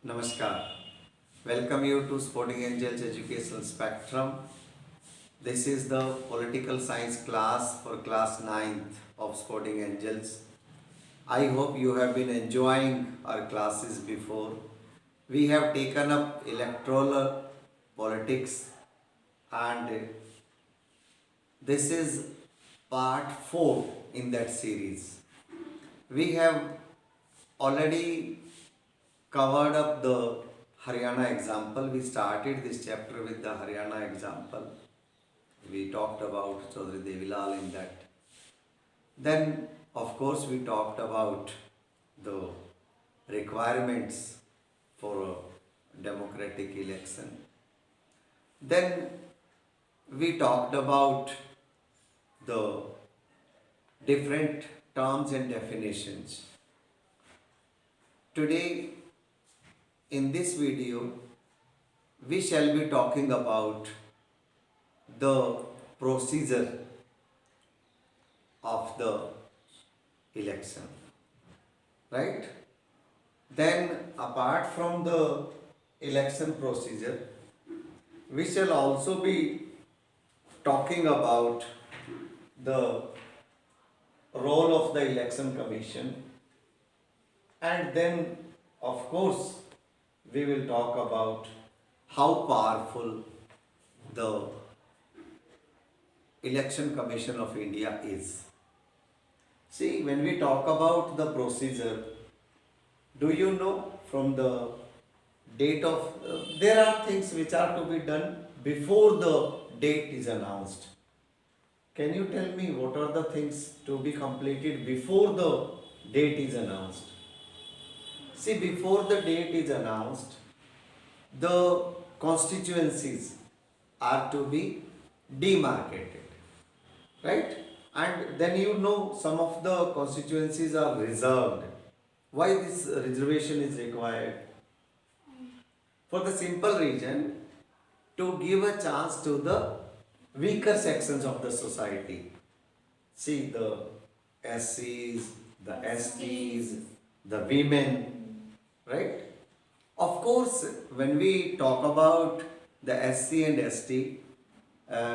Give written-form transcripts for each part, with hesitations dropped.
Namaskar. Welcome you to Sporting Angels Educational Spectrum. This is the political science class for class 9th of Sporting Angels. I hope you have been enjoying our classes before. We have taken up electoral politics and this is part 4 in that series. We have already covered up the Haryana example. We started this chapter with the Haryana example. We talked about Chaudhary Devilal in that. Then, of course, we talked about the requirements for a democratic election. Then, we talked about the different terms and definitions. Today, in this video, we shall be talking about the procedure of the election, right? Then, apart from the election procedure, we shall also be talking about the role of the election commission, and then, of course, we will talk about how powerful the Election Commission of India is. See, when we talk about the procedure, do you know from the date of, there are things which are to be done before the date is announced. Can you tell me what are the things to be completed before the date is announced? See, before the date is announced, the constituencies are to be demarcated, right? And then you know some of the constituencies are reserved. Why this reservation is required? For the simple reason, to give a chance to the weaker sections of the society. See, the SCs, the STs, the women, right? Of course, when we talk about the SC and ST,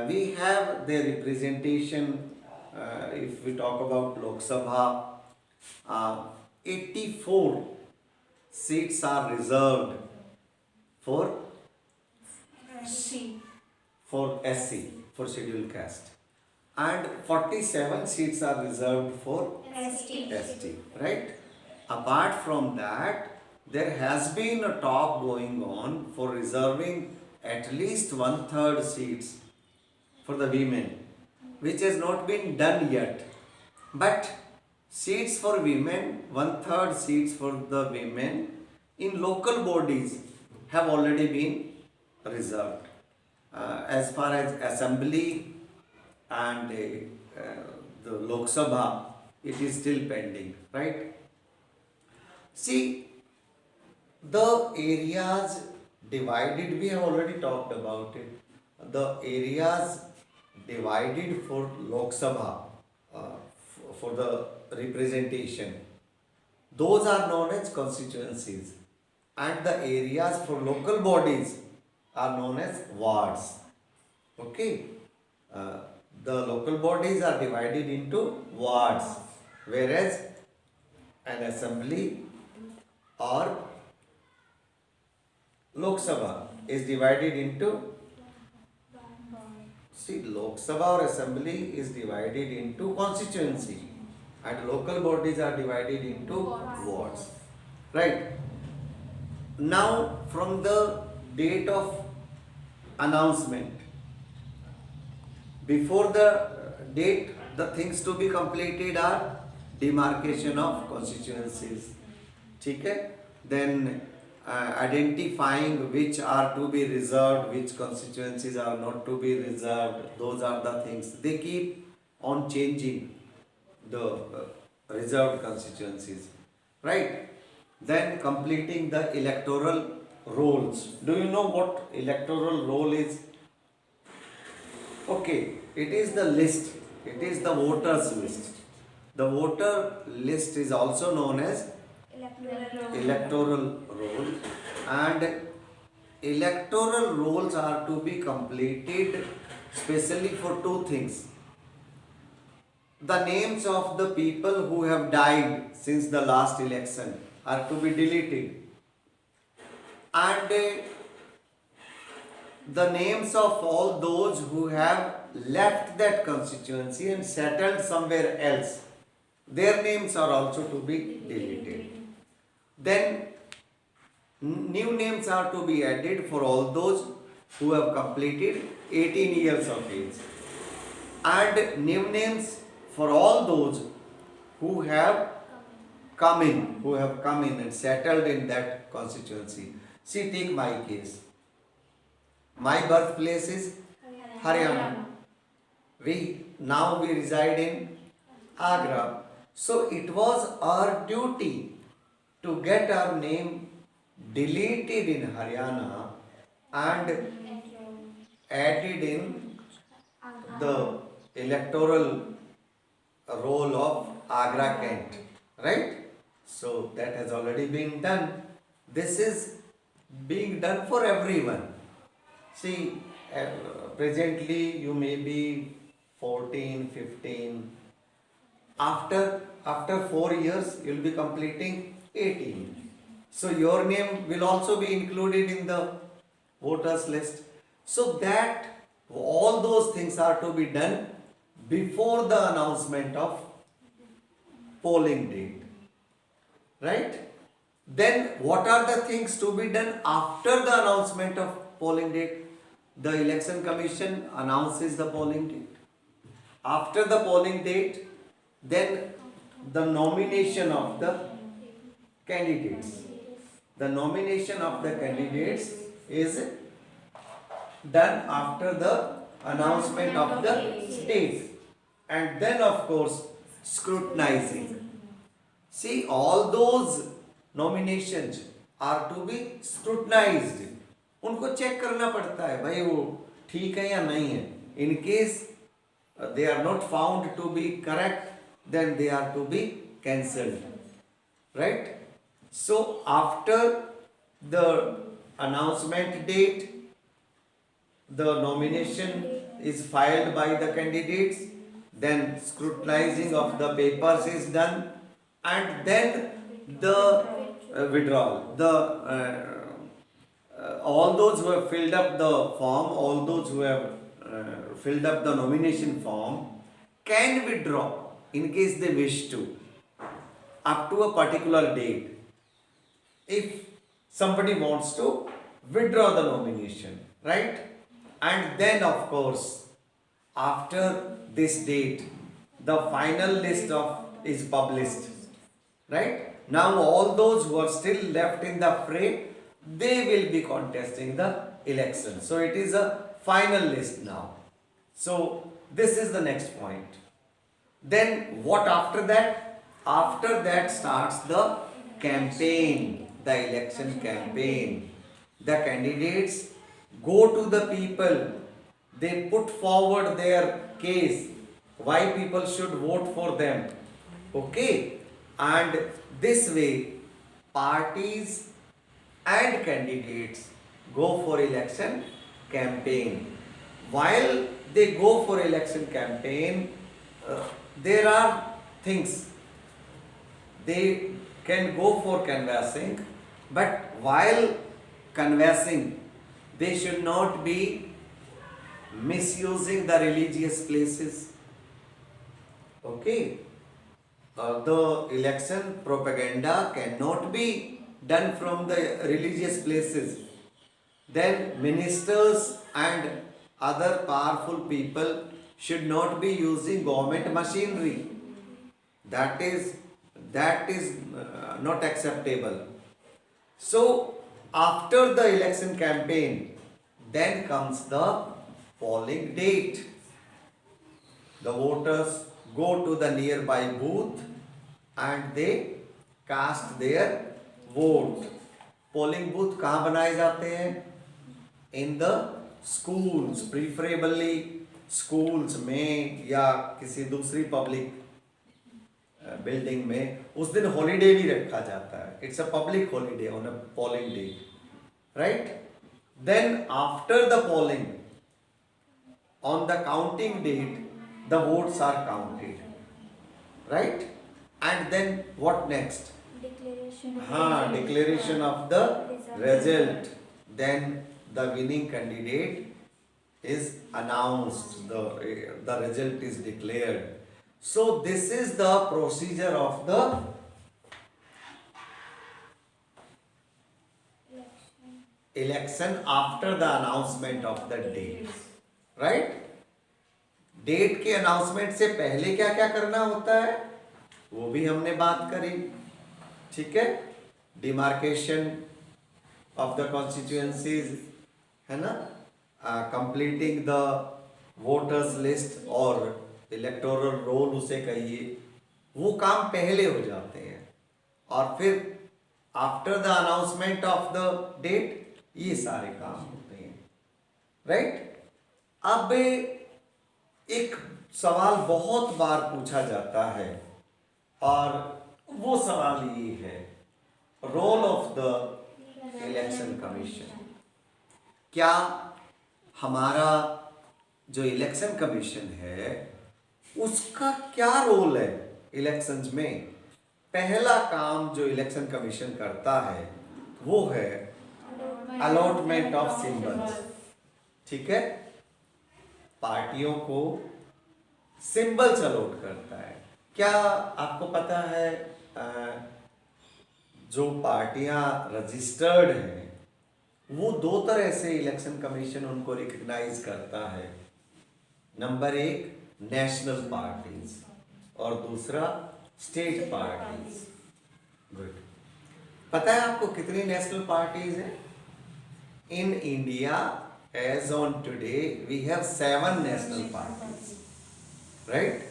we have their representation. If we talk about Lok Sabha, 84 seats are reserved for SC. for scheduled caste, and 47 seats are reserved for ST, right? Apart from that, there has been a talk going on for reserving at least 1/3 seats for the women, which has not been done yet. But seats for women, 1/3 seats for the women in local bodies have already been reserved. As far as assembly and the Lok Sabha, it is still pending, right? See, the areas divided, we have already talked about it. The areas divided for Lok Sabha, for the representation, those are known as constituencies, and the areas for local bodies are known as wards. Okay, the local bodies are divided into wards, whereas an assembly or Lok Sabha is divided into, see, Lok Sabha or assembly is divided into constituency and local bodies are divided into wards, right? Now, from the date of announcement, before the date, the things to be completed are demarcation of constituencies, okay? Then identifying which are to be reserved, which constituencies are not to be reserved, those are the things. They keep on changing the reserved constituencies, right? Then completing the electoral rolls. Do you know what electoral roll is? Okay, it is the list, it is the voters list. The voter list is also known as electoral roll, and electoral rolls are to be completed specially for two things. The names of the people who have died since the last election are to be deleted, and the names of all those who have left that constituency and settled somewhere else, their names are also to be deleted. Then new names are to be added for all those who have completed 18 years of age, and new names for all those who have come in and settled in that constituency. See, take my case. My birthplace is Haryana. We reside in Agra. So it was our duty to get our name deleted in Haryana and added in the electoral roll of Agra Kent, right? So that has already been done. This is being done for everyone. See, presently you may be 14, 15. After 4 years, you will be completing 18. So your name will also be included in the voters list. So that all those things are to be done before the announcement of polling date, right? Then what are the things to be done after the announcement of polling date? The election commission announces the polling date. After the polling date, then the nomination of the candidates. The nomination of the candidates is done after the announcement of the date, and then of course scrutinizing. See, all those nominations are to be scrutinized. उनको check करना पड़ता है भाई वो ठीक है या नहीं है. In case they are not found to be correct, then they are to be cancelled, right? So after the announcement date, the nomination is filed by the candidates, then scrutinizing of the papers is done, and then the withdrawal. All those who have filled up the form, all those who have filled up the nomination form can withdraw in case they wish to, up to a particular date. If somebody wants to withdraw the nomination, right? And then of course, after this date, the final list of is published, right? Now all those who are still left in the fray, they will be contesting the election. So it is a final list now. So this is the next point. Then what after that? After that starts the campaign, the election campaign. The candidates go to the people, they put forward their case, why people should vote for them. Okay? And this way, parties and candidates go for election campaign. While they go for election campaign, there are things. They can go for canvassing, but while canvassing, they should not be misusing the religious places. Okay? The election propaganda cannot be done from the religious places. Then ministers and other powerful people should not be using government machinery. That is not acceptable. So after the election campaign, then comes the polling date. The voters go to the nearby booth and they cast their vote. Polling booth कहाँ बनाए जाते हैं? In the schools, preferably schools में या किसी दूसरी public building में. उस दिन हॉलीडे भी रखा जाता है. It's a public holiday on a polling day. right? Then after the polling, on the counting date, the votes are counted, right? And then what next? Declaration of the result. Then the winning candidate is announced, the result is declared. So this is the procedure of the election after the announcement of the date, right? Date के announcement से पहले क्या क्या करना होता है वो भी हमने बात करी, ठीक है? डिमार्केशन ऑफ द कॉन्स्टिट्यूएंसीज, है ना, कंप्लीटिंग द वोटर्स लिस्ट और इलेक्टोरल रोल उसे कहिए, वो काम पहले हो जाते हैं। और फिर after the announcement of the date ये सारे काम होते हैं, राइट? अब एक सवाल बहुत बार पूछा जाता है और वो सवाल ये है, role of the election commission. क्या हमारा जो इलेक्शन कमीशन है उसका क्या रोल है इलेक्शंस में? पहला काम जो इलेक्शन कमीशन करता है वो है अलॉटमेंट ऑफ सिंबल्स, ठीक है? पार्टियों को सिंबल्स अलॉट करता है। क्या आपको पता है जो पार्टियां रजिस्टर्ड हैं वो दो तरह से इलेक्शन कमीशन उनको रिकग्नाइज करता है। नंबर एक नेशनल पार्टीज और दूसरा स्टेट पार्टीज। गुड। पता है आपको कितनी नेशनल पार्टीज हैं? In India as on today we have 7 national parties, right?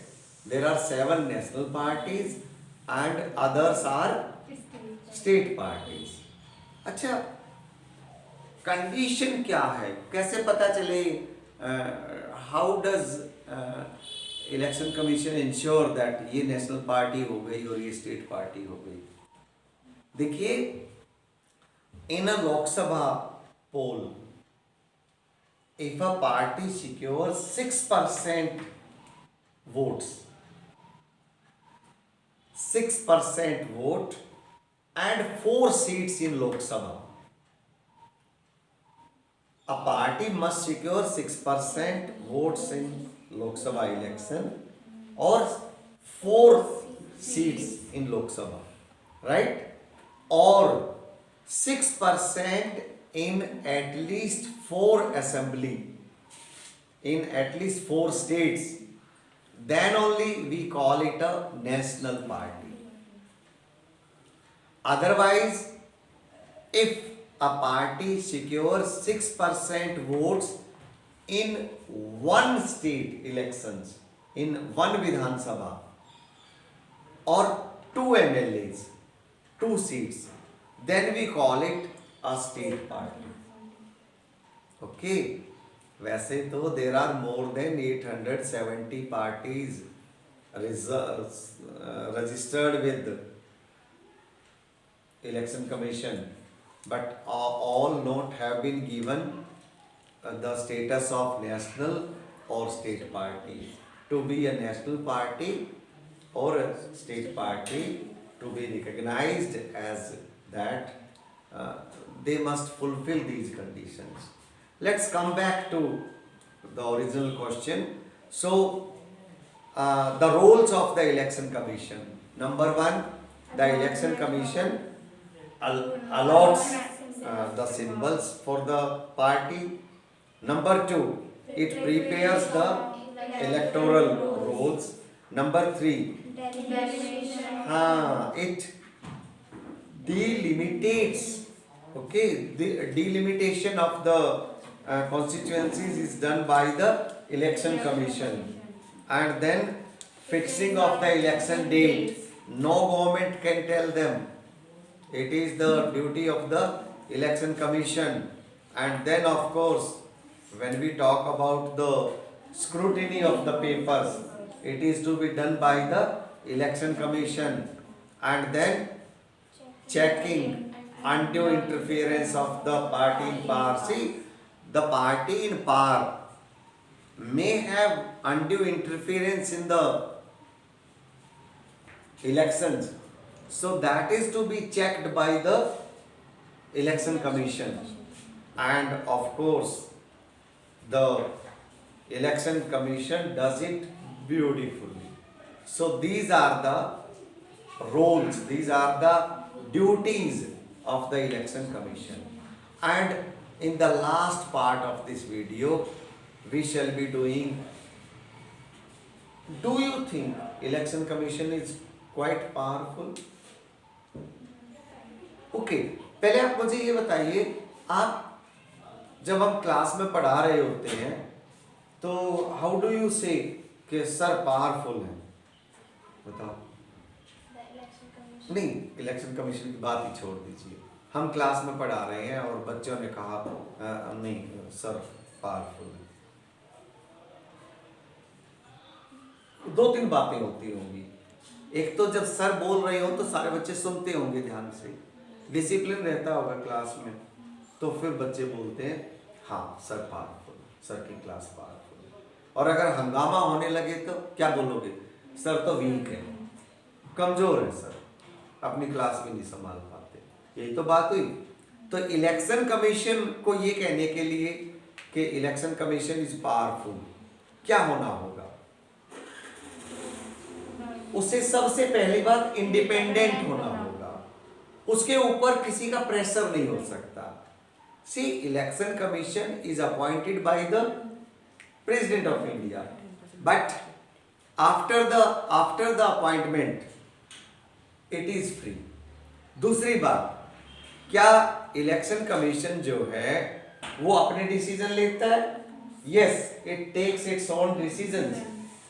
There are 7 national parties and others are state parties. अच्छा, कंडीशन क्या है, कैसे पता चले? How does election commission ensure that ये नेशनल पार्टी हो गई और ये स्टेट पार्टी हो गई? देखिए, इन अ लोकसभा पोल, if a party secures 6% votes, 6% vote and 4 seats in Lok Sabha, a party must secure 6% votes in Lok Sabha election or 4 seats in Lok Sabha, right? Or 6% in at least 4 assembly, in at least 4 states, then only we call it a national party. Otherwise, if a party secures 6% votes in one state elections, in one Vidhan Sabha, or 2 MLAs, 2 seats, then we call it a state party. Okay, वैसे तो there are more than 870 parties registered with election commission, but all not have been given the status of national or state party. To be a national party or a state party, to be recognized as that, they must fulfill these conditions. Let's come back to the original question. So, the roles of the election commission. Number 1, the election commission allots the symbols for the party. Number 2, it prepares the electoral rolls. Number 3, it delimitates, okay, the delimitation of the constituencies is done by the election commission. And then fixing of the election date, no government can tell them, it is the duty of the election commission. And then of course, when we talk about the scrutiny of the papers, it is to be done by the election commission. And then checking undue interference of the party in power. See, the party in power may have undue interference in the elections, so that is to be checked by the election commission. And of course, the election commission does it beautifully. So these are the roles, these are the duties of the election commission. And in the last part of this video, we shall be doing, do you think election commission is quite powerful? Okay, पहले आप मुझे ये बताइए, आप जब हम class में पढ़ा रहे होते हैं तो हाउ डू यू से कि सर पावरफुल है? बताओ। नहीं, इलेक्शन कमीशन की बात ही छोड़ दीजिए, हम क्लास में पढ़ा रहे हैं और बच्चों ने कहा नहीं सर पावरफुल है। दो तीन बातें होती होंगी। एक तो जब सर बोल रहे हो तो सारे बच्चे सुनते होंगे ध्यान से, डिसिप्लिन रहता होगा क्लास में, तो फिर बच्चे बोलते हैं हाँ सर पावरफुल, सर की क्लास पावरफुल है। और अगर हंगामा होने लगे तो क्या बोलोगे? सर तो वीक है, कमजोर है सर, अपनी क्लास भी नहीं संभाल पाते। यही तो बात हुई। तो इलेक्शन कमीशन को ये कहने के लिए कि इलेक्शन कमीशन इज पावरफुल, क्या होना होगा? उसे सबसे पहली बात इंडिपेंडेंट होना होगा, उसके ऊपर किसी का प्रेशर नहीं हो सकता। See, election commission is appointed by the president of India, but after the appointment it is free. दूसरी बात, क्या इलेक्शन कमीशन जो है वो अपने डिसीजन लेता है? Yes, it takes its own decisions.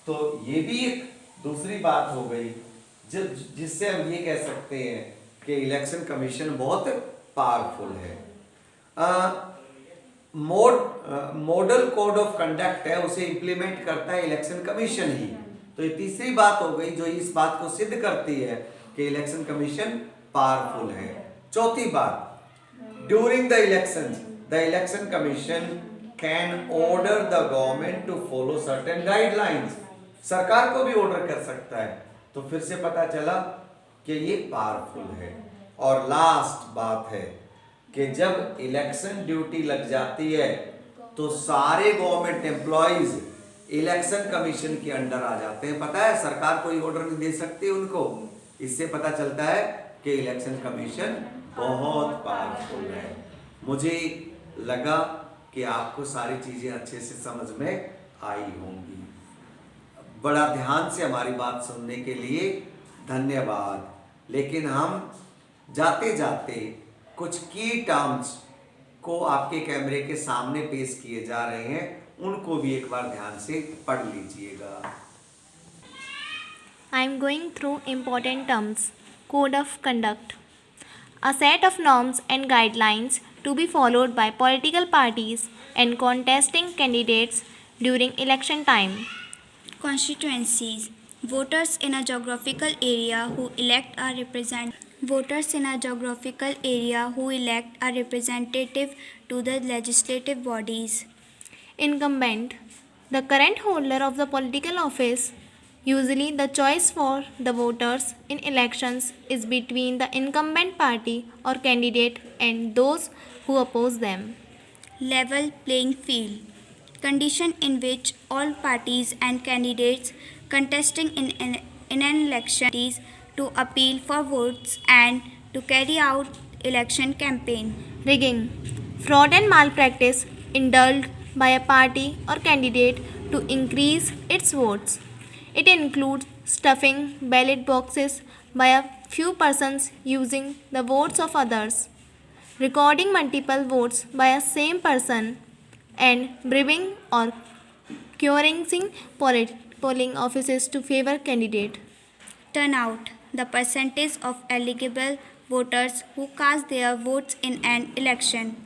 तो ये भी एक दूसरी बात हो गई जिससे हम ये कह सकते हैं कि इलेक्शन कमीशन बहुत पावरफुल है। मॉडल कोड ऑफ कंडक्ट है, उसे इंप्लीमेंट करता है इलेक्शन कमीशन ही। तो ये तीसरी बात हो गई जो इस बात को सिद्ध करती है कि इलेक्शन कमीशन पावरफुल है। चौथी बात, during the election commission can order the government to follow certain guidelines. सरकार को भी ऑर्डर कर सकता है। तो फिर से पता चला कि ये पावरफुल है। और लास्ट बात है कि जब इलेक्शन ड्यूटी लग जाती है तो सारे गवर्नमेंट एम्प्लॉइज इलेक्शन कमीशन के अंडर आ जाते हैं। पता है, सरकार कोई ऑर्डर नहीं दे सकती उनको। इससे पता चलता है कि इलेक्शन कमीशन बहुत पावरफुल है। मुझे लगा कि आपको सारी चीजें अच्छे से समझ में आई होंगी। बड़ा ध्यान से हमारी बात सुनने के लिए धन्यवाद। लेकिन हम जाते जाते कुछ की टर्म्स को आपके कैमरे के सामने पेश किए जा रहे हैं, उनको भी एक बार ध्यान से पढ़ लीजिएगा। I am going through important terms. Code of conduct. A set of norms and guidelines to be followed by political parties and contesting candidates during election time. Constituencies. Voters in a geographical area who elect a representative to the legislative bodies. Incumbent. The current holder of the political office. Usually, the choice for the voters in elections is between the incumbent party or candidate and those who oppose them. Level playing field. Condition in which all parties and candidates contesting in an election to appeal for votes and to carry out election campaign. Rigging. Fraud and malpractice indulged by a party or candidate to increase its votes. It includes stuffing ballot boxes by a few persons using the votes of others, recording multiple votes by a same person, and bribing or coercing polling offices to favor candidate. Turnout. The percentage of eligible voters who cast their votes in an election.